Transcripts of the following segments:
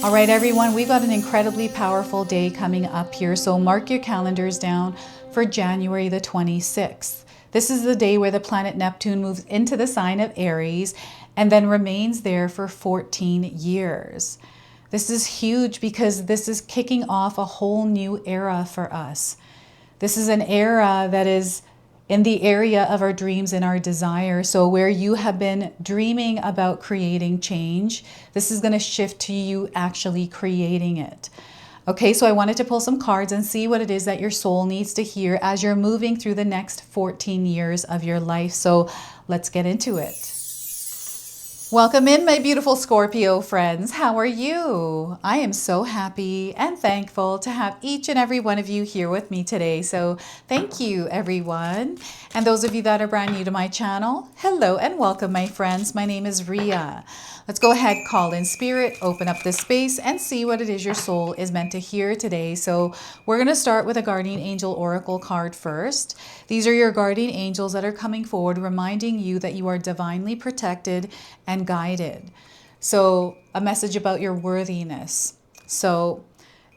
All right, everyone, we've got an incredibly powerful day coming up here. So mark your calendars down for January the 26th. This is the day where the planet Neptune moves into the sign of Aries and then remains there for 14 years. This is huge because this is kicking off a whole new era for us. This is an era that is in the area of our dreams and our desire. So where you have been dreaming about creating change, this is going to shift to you actually creating it. Okay, so I wanted to pull some cards and see what it is that your soul needs to hear as you're moving through the next 14 years of your life. So let's get into it. Welcome in, my beautiful Scorpio friends. How are you? I am so happy and thankful to have each and every one of you here with me today. So thank you, everyone. And those of you that are brand new to my channel, hello and welcome, my friends. My name is Ria. Let's go ahead, call in spirit, open up this space and see what it is your soul is meant to hear today. So we're going to start with a guardian angel oracle card first. These are your guardian angels that are coming forward, reminding you that you are divinely protected and guided. So a message about your worthiness. So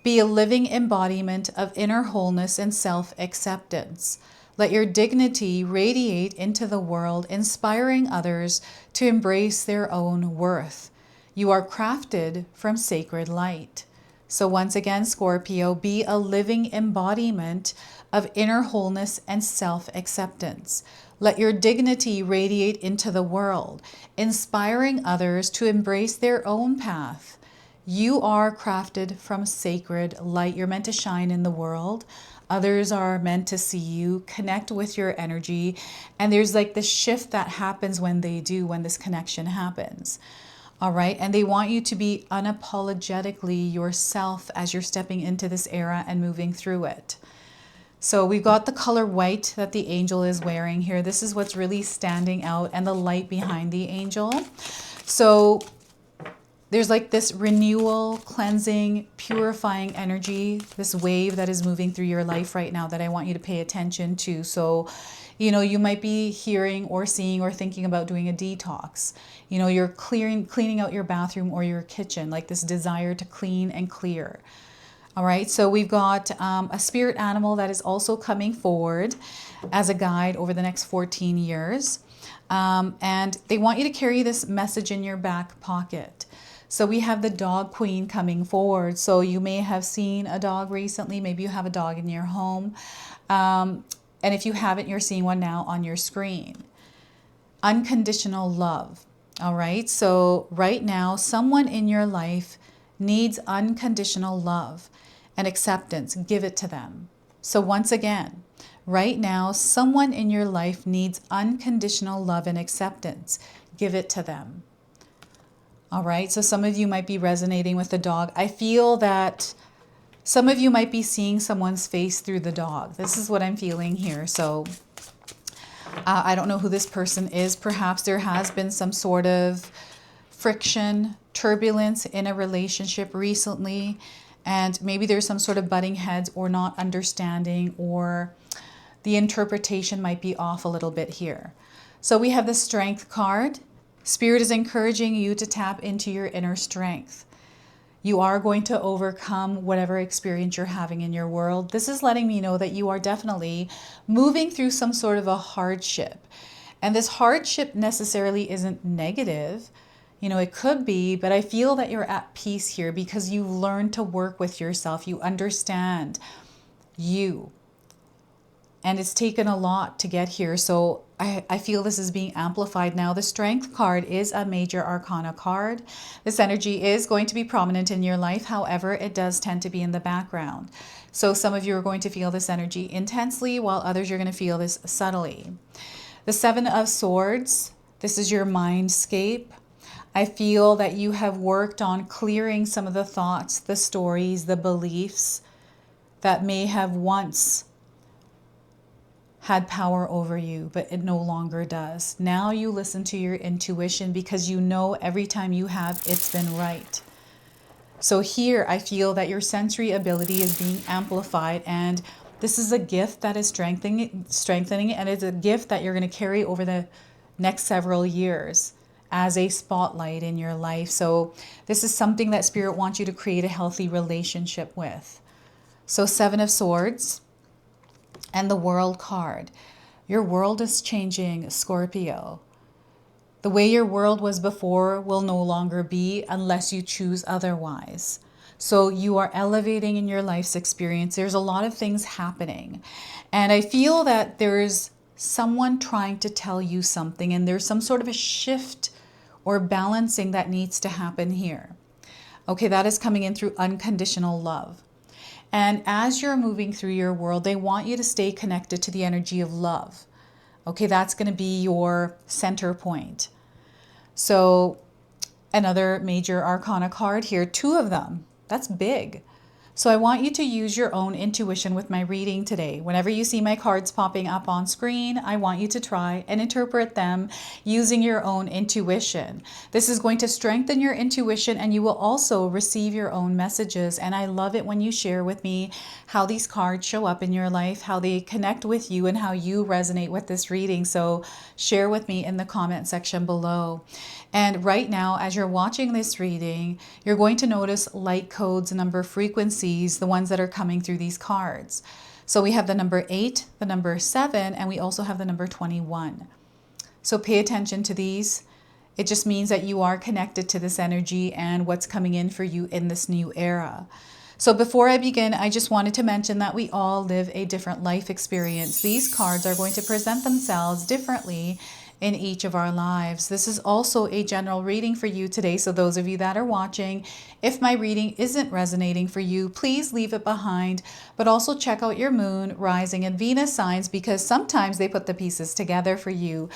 be a living embodiment of inner wholeness and self-acceptance. Let your dignity radiate into the world, inspiring others to embrace their own worth. You are crafted from sacred light. So once again, Scorpio, be a living embodiment of inner wholeness and self-acceptance. Let your dignity radiate into the world, inspiring others to embrace their own path. You are crafted from sacred light. You're meant to shine in the world. Others are meant to see you, connect with your energy. And there's like this shift that happens when they do, when this connection happens. All right. And they want you to be unapologetically yourself as you're stepping into this era and moving through it. So we've got the color white that the angel is wearing here. This is what's really standing out, and the light behind the angel. So there's like this renewal, cleansing, purifying energy, this wave that is moving through your life right now that I want you to pay attention to. So, you know, you might be hearing or seeing or thinking about doing a detox. You know, you're cleaning out your bathroom or your kitchen, like this desire to clean and clear. All right, so we've got a spirit animal that is also coming forward as a guide over the next 14 years. And they want you to carry this message in your back pocket. So we have the dog queen coming forward. So you may have seen a dog recently. Maybe you have a dog in your home. And if you haven't, you're seeing one now on your screen. Unconditional love. All right, so right now, someone in your life needs unconditional love and acceptance. Give it to them. So once again, right now, someone in your life needs unconditional love and acceptance. Give it to them. All right, so some of you might be resonating with the dog. I feel that some of you might be seeing someone's face through the dog. This is what I'm feeling here. So I don't know who this person is. Perhaps there has been some sort of friction, turbulence in a relationship recently, and maybe there's some sort of butting heads or not understanding, or the interpretation might be off a little bit here. So we have the Strength card. Spirit is encouraging you to tap into your inner strength. You are going to overcome whatever experience you're having in your world. This is letting me know that you are definitely moving through some sort of a hardship. And this hardship necessarily isn't negative. You know, it could be, but I feel that you're at peace here because you've learned to work with yourself. You understand you. And it's taken a lot to get here. So I feel this is being amplified now. The Strength card is a major arcana card. This energy is going to be prominent in your life. However, it does tend to be in the background. So some of you are going to feel this energy intensely, while others you're going to feel this subtly. The Seven of Swords, this is your mindscape. I feel that you have worked on clearing some of the thoughts, the stories, the beliefs that may have once had power over you, but it no longer does. Now you listen to your intuition because you know every time you have, it's been right. So here I feel that your sensory ability is being amplified, and this is a gift that is strengthening, and it's a gift that you're going to carry over the next several years as a spotlight in your life. So this is something that Spirit wants you to create a healthy relationship with. So 7 of Swords and the World card. Your world is changing, Scorpio. The way your world was before will no longer be unless you choose otherwise. So you are elevating in your life's experience. There's a lot of things happening. And I feel that there's someone trying to tell you something, and there's some sort of a shift or balancing that needs to happen here. Okay, that is coming in through unconditional love. And as you're moving through your world, they want you to stay connected to the energy of love. Okay, that's going to be your center point. So another major arcana card here, 2 of them. That's big. So I want you to use your own intuition with my reading today. Whenever you see my cards popping up on screen, I want you to try and interpret them using your own intuition. This is going to strengthen your intuition, and you will also receive your own messages. And I love it when you share with me how these cards show up in your life, how they connect with you, and how you resonate with this reading. So share with me in the comment section below. And right now, as you're watching this reading, you're going to notice light codes, number frequencies, the ones that are coming through these cards. So we have the number 8, the number 7, and we also have the number 21. So pay attention to these. It just means that you are connected to this energy and what's coming in for you in this new era. So before I begin, I just wanted to mention that we all live a different life experience. These cards are going to present themselves differently in each of our lives. This is also a general reading for you today. So those of you that are watching, if my reading isn't resonating for you, please leave it behind, but also check out your moon, rising, and Venus signs, because sometimes they put the pieces together for you.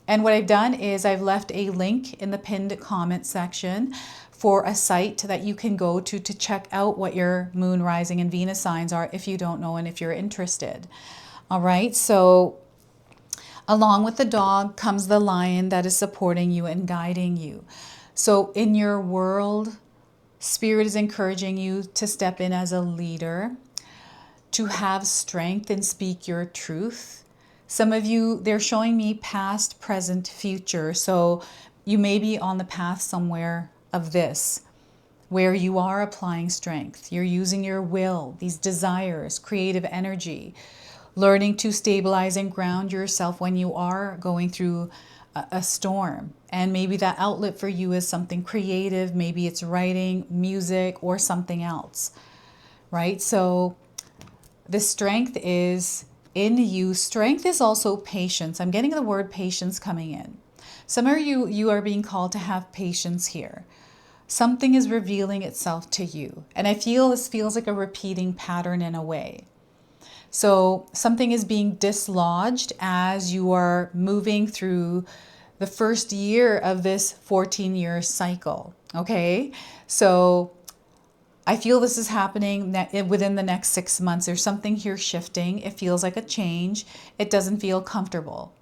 And what I've done is I've left a link in the pinned comment section for a site that you can go to check out what your moon, rising, and Venus signs are if you don't know and if you're interested. All right, so along with the dog comes the lion that is supporting you and guiding you. So in your world, Spirit is encouraging you to step in as a leader, to have strength and speak your truth. Some of you, they're showing me past, present, future. So you may be on the path somewhere of this, where you are applying strength. You're using your will, these desires, creative energy, learning to stabilize and ground yourself when you are going through a storm. And maybe that outlet for you is something creative. Maybe it's writing, music, or something else, right? So the strength is in you. Strength is also patience. I'm getting the word patience coming in. Some of you are being called to have patience here. Something is revealing itself to you. And I feel this feels like a repeating pattern in a way. So something is being dislodged as you are moving through the first year of this 14-year cycle. Okay, so I feel this is happening within the next 6 months. There's something here shifting. It feels like a change. It doesn't feel comfortable.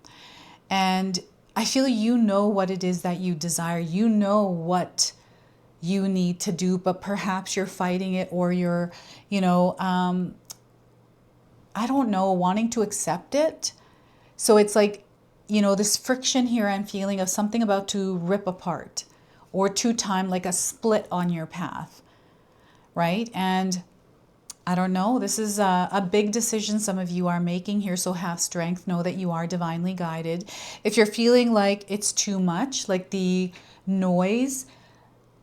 And I feel you know what it is that you desire. You know what you need to do, but perhaps you're fighting it, or you're, I don't know, wanting to accept it. So it's like, this friction here I'm feeling of something about to rip apart, or to time like a split on your path, right? And I don't know, this is a big decision some of you are making here. So have strength, know that you are divinely guided. If you're feeling like it's too much, like the noise,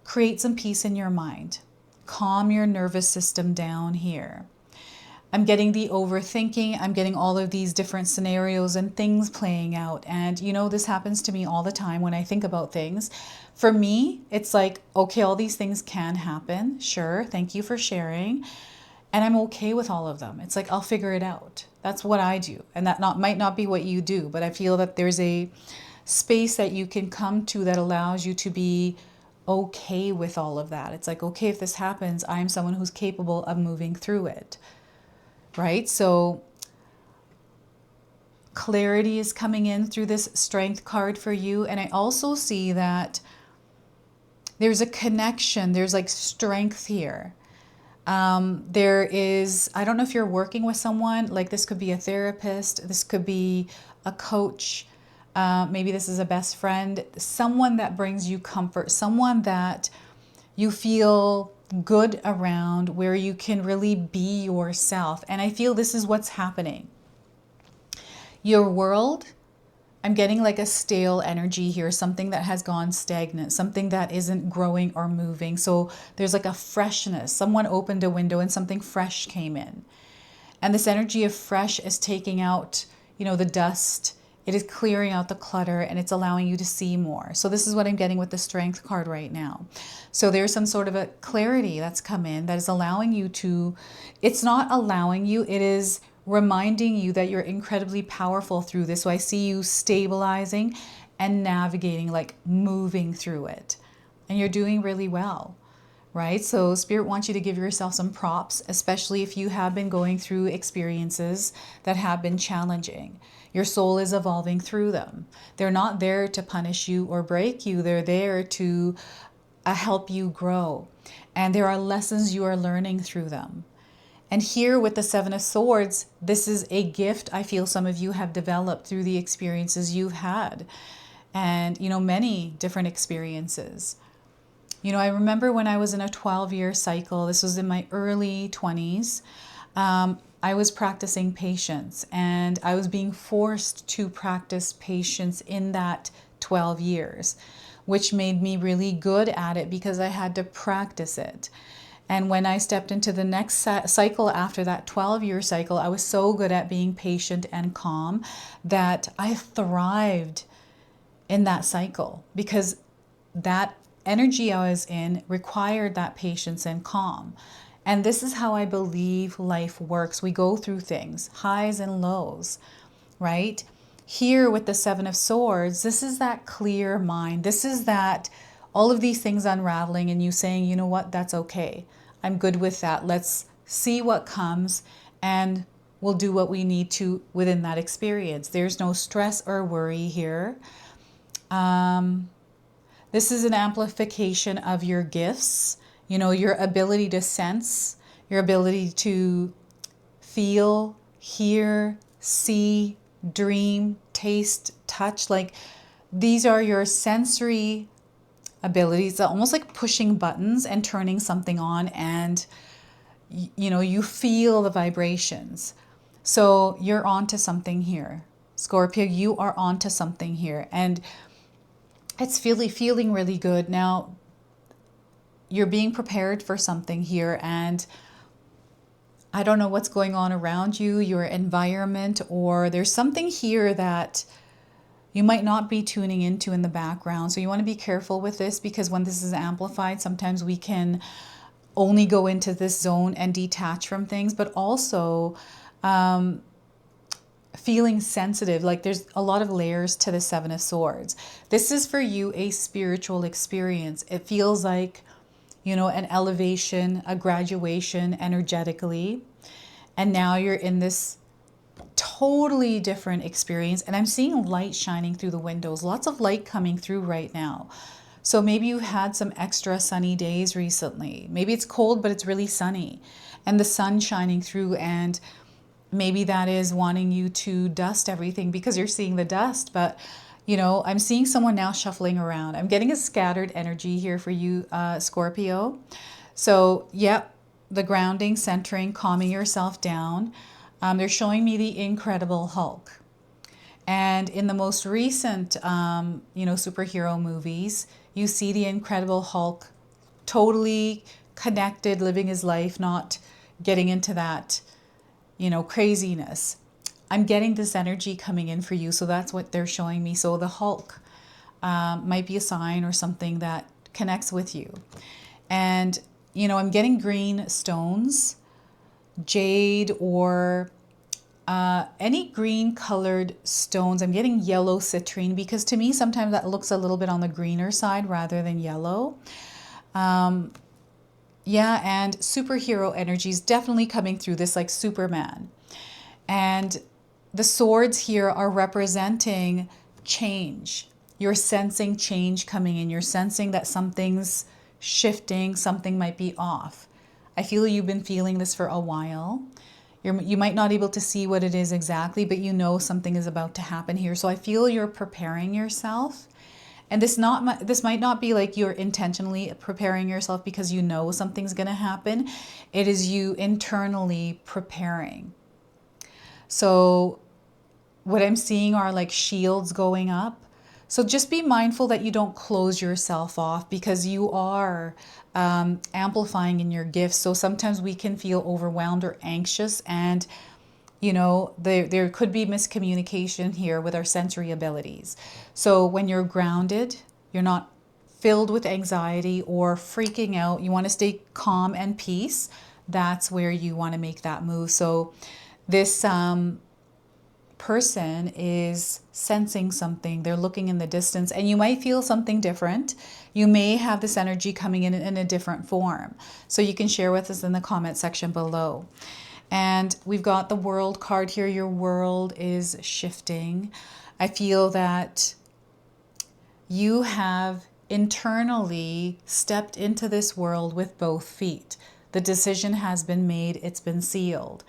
create some peace in your mind. Calm your nervous system down here. I'm getting the overthinking. I'm getting all of these different scenarios and things playing out. And this happens to me all the time when I think about things. For me, it's like, okay, all these things can happen. Sure. Thank you for sharing. And I'm okay with all of them. It's like, I'll figure it out. That's what I do. And that might not be what you do, but I feel that there's a space that you can come to that allows you to be okay with all of that. It's like, okay, if this happens, I'm someone who's capable of moving through it, right? So clarity is coming in through this strength card for you. And I also see that there's a connection. There's like strength here. There is, I don't know if you're working with someone, like this could be a therapist, this could be a coach, Maybe this is a best friend, someone that brings you comfort, someone that you feel good around, where you can really be yourself. And I feel this is what's happening. Your world, I'm getting like a stale energy here, something that has gone stagnant, something that isn't growing or moving. So there's like a freshness. Someone opened a window and something fresh came in. And this energy of fresh is taking out, the dust. It is clearing out the clutter, and it's allowing you to see more. So this is what I'm getting with the Strength card right now. So there's some sort of a clarity that's come in that is allowing you to, it's not allowing you, it is reminding you that you're incredibly powerful through this. So I see you stabilizing and navigating, like moving through it. And you're doing really well, right? So Spirit wants you to give yourself some props, especially if you have been going through experiences that have been challenging. Your soul is evolving through them. They're not there to punish you or break you. They're there to help you grow. And there are lessons you are learning through them. And here with the Seven of Swords, this is a gift I feel some of you have developed through the experiences you've had. And, many different experiences. I remember when I was in a 12-year cycle, this was in my early 20s, I was practicing patience, and I was being forced to practice patience in that 12 years, which made me really good at it because I had to practice it. And when I stepped into the next cycle after that 12-year cycle, I was so good at being patient and calm that I thrived in that cycle, because that energy I was in required that patience and calm. And this is how I believe life works. We go through things, highs and lows, right? Here with the Seven of Swords, this is that clear mind. This is that all of these things unraveling and you saying, you know what, that's okay. I'm good with that. Let's see what comes and we'll do what we need to within that experience. There's no stress or worry here. This is an amplification of your gifts, your ability to sense, your ability to feel, hear, see, dream, taste, touch. Like these are your sensory abilities, almost like pushing buttons and turning something on, and you feel the vibrations. So you're onto something here. Scorpio, you are onto something here. And it's feeling really good. Now, you're being prepared for something here, and I don't know what's going on around you, your environment, or there's something here that you might not be tuning into in the background. So you want to be careful with this, because when this is amplified, sometimes we can only go into this zone and detach from things, but also feeling sensitive. Like there's a lot of layers to the Seven of Swords. This is for you a spiritual experience. It feels like, an elevation, a graduation energetically. And now you're in this totally different experience. And I'm seeing light shining through the windows, lots of light coming through right now. So maybe you had some extra sunny days recently. Maybe it's cold, but it's really sunny and the sun shining through, and maybe that is wanting you to dust everything because you're seeing the dust. But, I'm seeing someone now shuffling around. I'm getting a scattered energy here for you, Scorpio. So, yep, the grounding, centering, calming yourself down. They're showing me the Incredible Hulk. And in the most recent, superhero movies, you see the Incredible Hulk totally connected, living his life, not getting into that craziness. I'm getting this energy coming in for you. So that's what they're showing me. So the Hulk might be a sign or something that connects with you. And, I'm getting green stones, jade, or any green colored stones. I'm getting yellow citrine, because to me, sometimes that looks a little bit on the greener side rather than yellow. And superhero energy is definitely coming through this, like Superman. And the swords here are representing change. You're sensing change coming in. You're sensing that something's shifting, something might be off. I feel you've been feeling this for a while. You might not be able to see what it is exactly, but you know something is about to happen here. So I feel you're preparing yourself. And this might not be like you're intentionally preparing yourself because you know something's going to happen. It is you internally preparing. So what I'm seeing are like shields going up. So just be mindful that you don't close yourself off, because you are amplifying in your gifts. So sometimes we can feel overwhelmed or anxious, and you know, there could be miscommunication here with our sensory abilities. So when you're grounded, you're not filled with anxiety or freaking out, you want to stay calm and peace. That's where you want to make that move. So this person is sensing something. They're looking in the distance, and you might feel something different. You may have this energy coming in a different form. So you can share with us in the comment section below. And we've got the World card here. Your world is shifting. I feel that you have internally stepped into this world with both feet. The decision has been made. It's been sealed.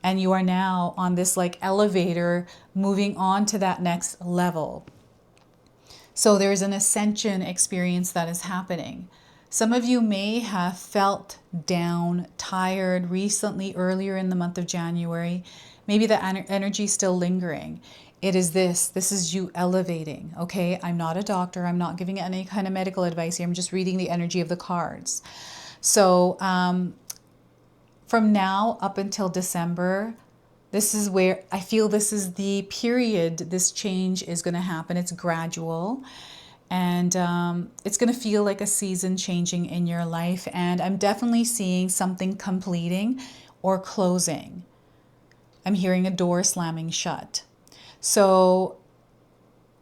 And you are now on this like elevator moving on to that next level. So there's an ascension experience that is happening. Some of you may have felt down, tired recently, earlier in the month of January. Maybe the energy is still lingering. It is this is you elevating, okay? I'm not a doctor. I'm not giving any kind of medical advice here. I'm just reading the energy of the cards. So from now up until December, this is where I feel this is the period this change is going to happen. It's gradual. And it's going to feel like a season changing in your life. And I'm definitely seeing something completing or closing. I'm hearing a door slamming shut. So,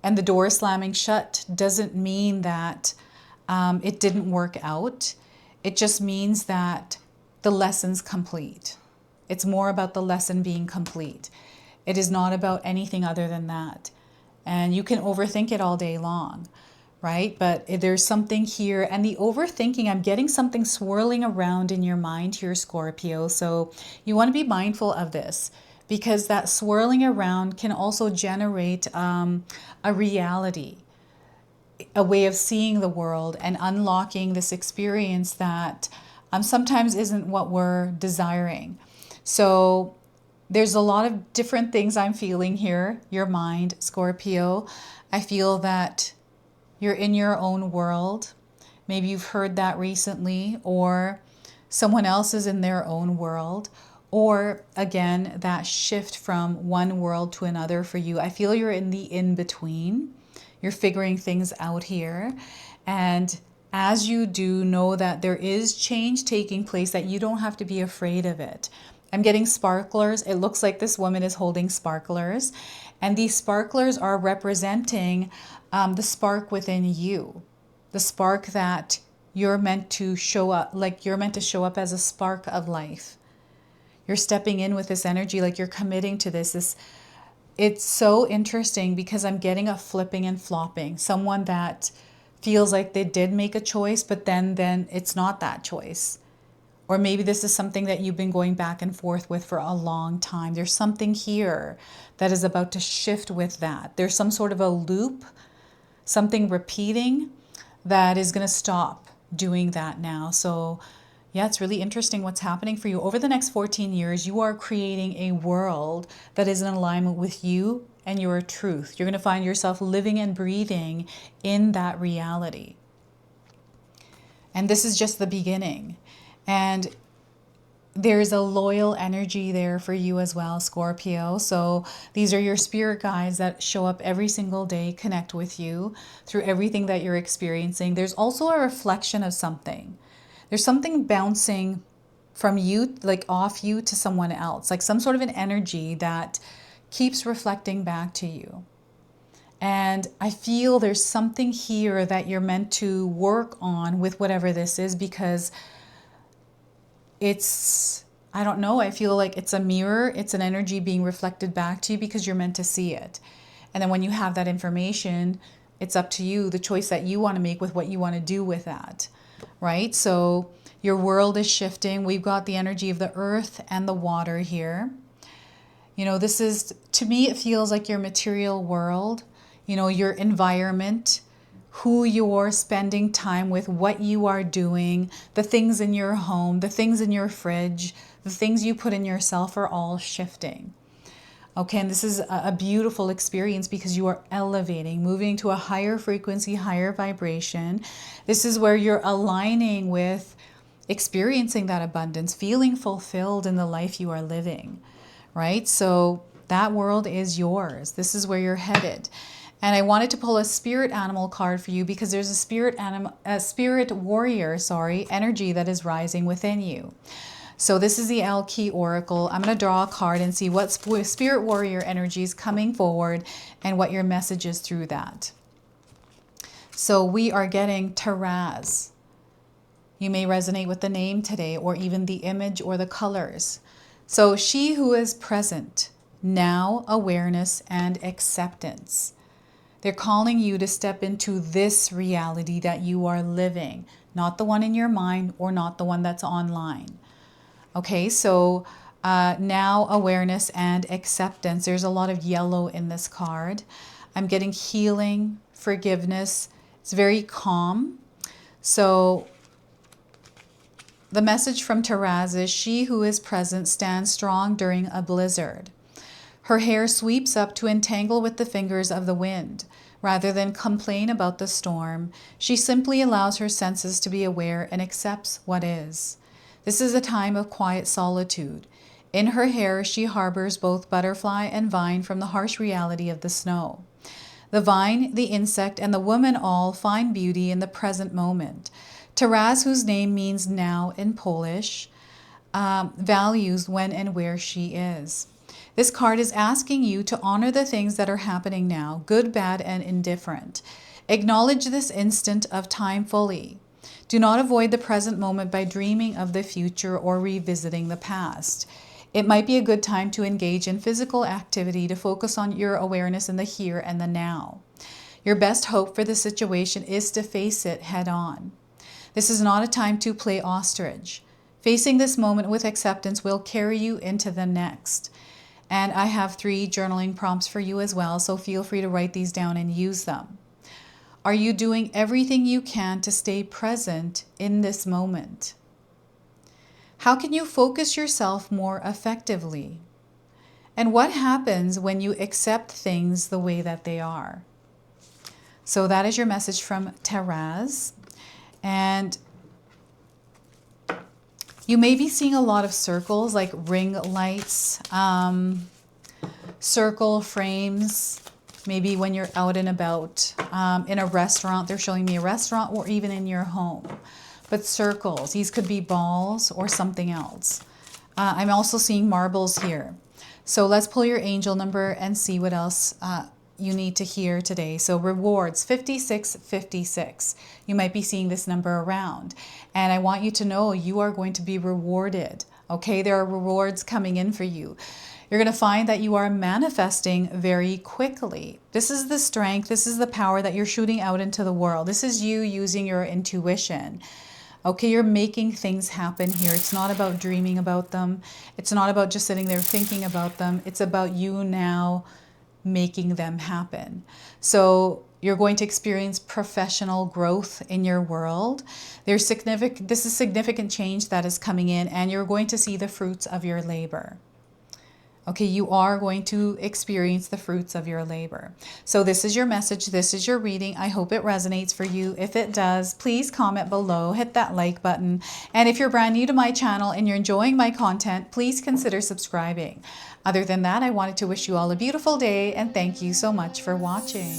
and the door slamming shut doesn't mean that it didn't work out. It just means that the lesson's complete. It's more about the lesson being complete. It is not about anything other than that. And you can overthink it all day long, right? But there's something here. And the overthinking, I'm getting something swirling around in your mind here, Scorpio. So you want to be mindful of this, because that swirling around can also generate a reality, a way of seeing the world and unlocking this experience that sometimes isn't what we're desiring. So there's a lot of different things I'm feeling here. Your mind, Scorpio. I feel that you're in your own world. Maybe you've heard that recently, or someone else is in their own world. Or again, that shift from one world to another for you. I feel you're in the in-between. You're figuring things out here. And as you do, know that there is change taking place, that you don't have to be afraid of it. I'm getting sparklers. It looks like this woman is holding sparklers. And these sparklers are representing the spark within you. The spark that you're meant to show up, like you're meant to show up as a spark of life. You're stepping in with this energy, like you're committing to this. It's so interesting because I'm getting a flipping and flopping. Someone that feels like they did make a choice, but then it's not that choice. Or maybe this is something that you've been going back and forth with for a long time. There's something here that is about to shift with that. There's some sort of a loop, something repeating that is going to stop doing that now. So yeah, it's really interesting what's happening for you. Over the next 14 years, you are creating a world that is in alignment with you and your truth. You're going to find yourself living and breathing in that reality. And this is just the beginning. And there's a loyal energy there for you as well, Scorpio. So these are your spirit guides that show up every single day, connect with you through everything that you're experiencing. There's also a reflection of something. There's something bouncing from you, like off you to someone else, like some sort of an energy that keeps reflecting back to you. And I feel there's something here that you're meant to work on with whatever this is, because it's, I don't know, I feel like it's a mirror. It's an energy being reflected back to you because you're meant to see it. And then when you have that information, it's up to you, the choice that you want to make with what you want to do with that, right? So Your world is shifting. We've got the energy of the earth and the water here. You know, this is, to me, it feels like your material world, you know, your environment, who you're spending time with, what you are doing, the things in your home, the things in your fridge, the things you put in yourself are all shifting. Okay, and this is a beautiful experience because you are elevating, moving to a higher frequency, higher vibration. This is where you're aligning with experiencing that abundance, feeling fulfilled in the life you are living, right? So that world is yours. This is where you're headed. And I wanted to pull a spirit animal card for you because there's a spirit warrior, energy that is rising within you. So this is the Key Oracle. I'm going to draw a card and see what spirit warrior energy is coming forward and what your message is through that. So we are getting Teraz. You may resonate with the name today or even the image or the colors. So she who is present, now awareness and acceptance. They're calling you to step into this reality that you are living, not the one in your mind or not the one that's online. Okay, so now awareness and acceptance. There's a lot of yellow in this card. I'm getting healing, forgiveness. It's very calm. So the message from Teraz is, she who is present stands strong during a blizzard. Her hair sweeps up to entangle with the fingers of the wind. Rather than complain about the storm, she simply allows her senses to be aware and accepts what is. This is a time of quiet solitude. In her hair, she harbors both butterfly and vine from the harsh reality of the snow. The vine, the insect, and the woman all find beauty in the present moment. Teraz, whose name means now in Polish, values when and where she is. This card is asking you to honor the things that are happening now, good, bad, and indifferent. Acknowledge this instant of time fully. Do not avoid the present moment by dreaming of the future or revisiting the past. It might be a good time to engage in physical activity to focus on your awareness in the here and the now. Your best hope for the situation is to face it head on. This is not a time to play ostrich. Facing this moment with acceptance will carry you into the next. And I have 3 journaling prompts for you as well, so feel free to write these down and use them. Are you doing everything you can to stay present in this moment? How can you focus yourself more effectively? And what happens when you accept things the way that they are? So that is your message from Teraz. And you may be seeing a lot of circles, like ring lights, circle frames. Maybe when you're out and about in a restaurant, they're showing me a restaurant, or even in your home. But circles, these could be balls or something else. I'm also seeing marbles here. So let's pull your angel number and see what else you need to hear today. So rewards, 5656. You might be seeing this number around. And I want you to know you are going to be rewarded. Okay, there are rewards coming in for you. You're going to find that you are manifesting very quickly. This is the strength, this is the power that you're shooting out into the world. This is you using your intuition. Okay, you're making things happen here. It's not about dreaming about them. It's not about just sitting there thinking about them. It's about you now making them happen. So you're going to experience professional growth in your world. This is significant change that is coming in, and you're going to see the fruits of your labor. Okay, you are going to experience the fruits of your labor. So this is your message. This is your reading. I hope it resonates for you. If it does, please comment below, hit that like button. And if you're brand new to my channel and you're enjoying my content, please consider subscribing. Other than that, I wanted to wish you all a beautiful day and thank you so much for watching.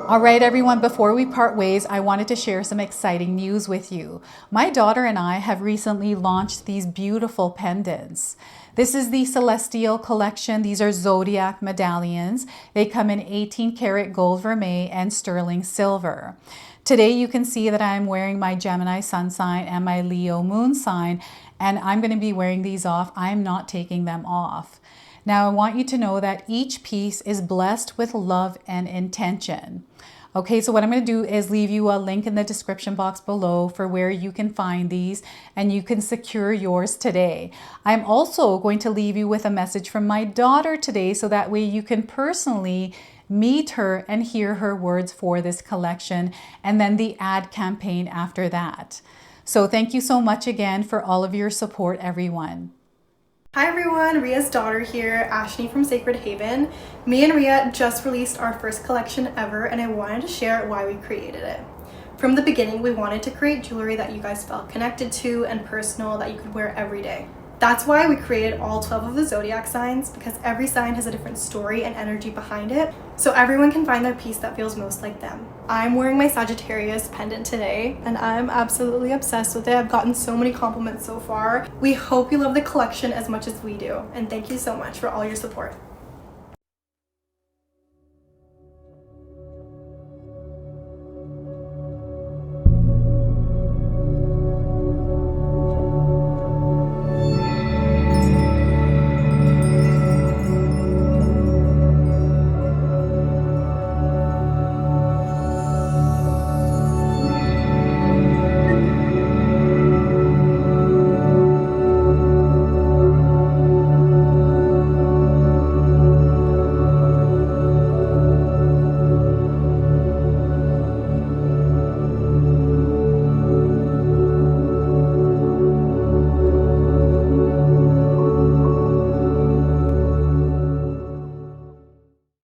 All right, everyone, before we part ways, I wanted to share some exciting news with you. My daughter and I have recently launched these beautiful pendants. This is the Celestial collection. These are zodiac medallions. They come in 18 karat gold vermeil and sterling silver. Today you can see that I'm wearing my Gemini sun sign and my Leo moon sign, and I'm going to be wearing these off. I'm not taking them off. Now I want you to know that each piece is blessed with love and intention. Okay, so what I'm going to do is leave you a link in the description box below for where you can find these and you can secure yours today. I'm also going to leave you with a message from my daughter today so that way you can personally meet her and hear her words for this collection, and then the ad campaign after that. So thank you so much again for all of your support, everyone. Hi everyone, Ria's daughter here, Ashni from Sacred Haven. Me and Ria just released our first collection ever, and I wanted to share why we created it. From the beginning, we wanted to create jewelry that you guys felt connected to and personal that you could wear every day. That's why we created all 12 of the zodiac signs, because every sign has a different story and energy behind it, so everyone can find their piece that feels most like them. I'm wearing my Sagittarius pendant today, and I'm absolutely obsessed with it. I've gotten so many compliments so far. We hope you love the collection as much as we do, and thank you so much for all your support.